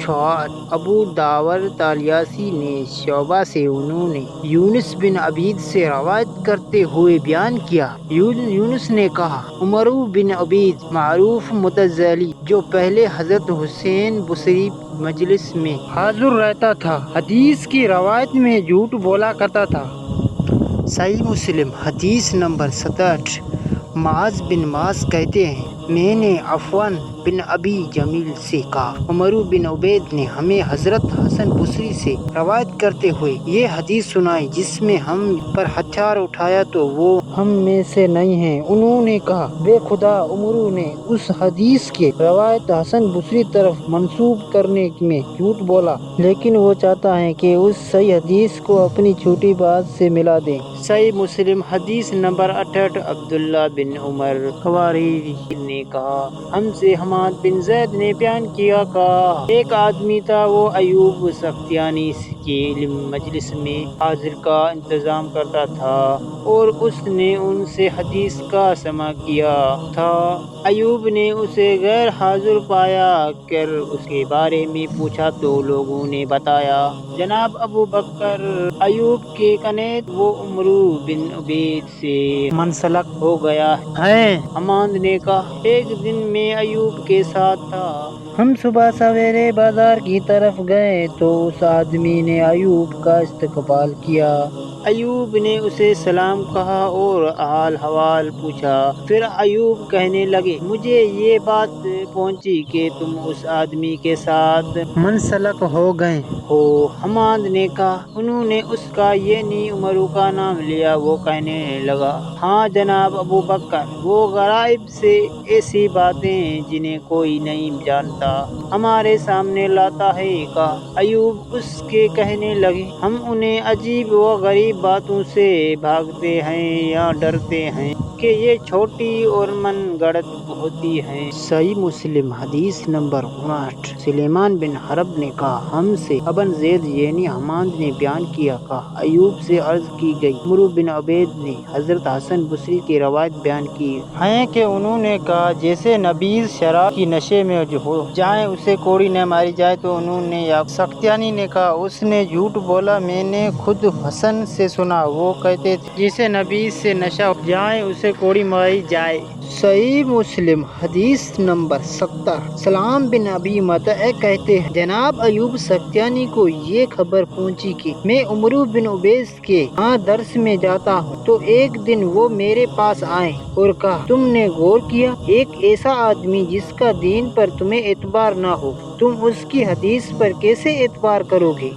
مشاہد ابو داور طیالسی نے شعبہ سے انہوں نے یونس بن عبید سے روایت کرتے ہوئے بیان کیا، یونس نے کہا عمر بن عبید معروف متزلی جو پہلے حضرت حسین بصری مجلس میں حاضر رہتا تھا، حدیث کی روایت میں جھوٹ بولا کرتا تھا۔ صحیح مسلم حدیث نمبر 67۔ معاذ بن معاذ کہتے ہیں میں نے عفان بن ابی جمیل سے کہا عمر بن عبید نے ہمیں حضرت حسن بصری سے روایت کرتے ہوئے یہ حدیث سنائی، جس میں ہم پر ہتھیار اٹھایا تو وہ ہم میں سے نہیں ہیں۔ انہوں نے کہا بے خدا عمر نے اس حدیث کی روایت حسن بصری طرف منسوب کرنے میں جھوٹ بولا، لیکن وہ چاہتا ہے کہ اس صحیح حدیث کو اپنی چھوٹی بات سے ملا دیں۔ صحیح مسلم حدیث نمبر 68۔ عبداللہ بن عمر قواری نے کہا ہم سے حماد بن زید نے بیان کیا، کہا ایک آدمی تھا، وہ ایوب سختیانی کی علم مجلس میں حاضر کا انتظام کرتا تھا اور اس نے ان سے حدیث کا سماع کیا تھا۔ ایوب نے اسے غیر حاضر پایا کر اس کے بارے میں پوچھا تو لوگوں نے بتایا جناب ابو بکر ایوب کے کنیز وہ عمر بن عبید سے منسلک ہو گیا ہے۔ حماد نے کہا ایک دن میں ایوب کے ساتھ تھا، ہم صبح سویرے بازار کی طرف گئے تو اس آدمی نے ایوب کا استقبال کیا۔ ایوب نے اسے سلام کہا اور حال حوال پوچھا، پھر ایوب کہنے لگے مجھے یہ بات پہنچی کہ تم اس آدمی کے ساتھ منسلک ہو گئے ہو۔ حماد نے کہا انہوں نے اس کا یعنی عمر کا نام لیا، وہ کہنے لگا ہاں جناب ابو بکر، وہ غرائب سے ایسی باتیں جنہیں کوئی نہیں جانتا ہمارے سامنے لاتا ہے۔ کہا ایوب اس کے کہنے لگے ہم انہیں عجیب و غریب باتوں سے بھاگتے ہیں یا ڈرتے ہیں کہ یہ چھوٹی اور من گھڑت ہوتی ہیں۔ صحیح مسلم حدیث نمبر 59۔ سلیمان بن حرب نے کہا ہم سے ابن زید یعنی حماد نے بیان کیا، کہا ایوب سے عرض کی گئی عمر بن عبید نے حضرت حسن بصری کی روایت بیان کی ہے کہ انہوں نے کہا جیسے نبیذ شراب کی نشے میں ہو جائے اسے کوڑی نہ ماری جائے تو انہوں نے یعقوب سختیانی نے کہا اس نے جھوٹ بولا، میں نے خود حسن سے سنا، وہ کہتے تھے جسے نبیذ سے نشہ ہو جائے اسے کوڑی ماری جائے۔ صحیح مسلم حدیث نمبر 70۔ سلام بن ابی مطیع کہتے ہیں جناب ایوب سختیانی کو یہ خبر پہنچی کہ میں عمر بن عبید کے ہاں درس میں جاتا ہوں، تو ایک دن وہ میرے پاس آئے اور کہا تم نے غور کیا ایک ایسا آدمی جس کا دین پر تمہیں اعتبار نہ ہو، تم اس کی حدیث پر کیسے اعتبار کرو گے؟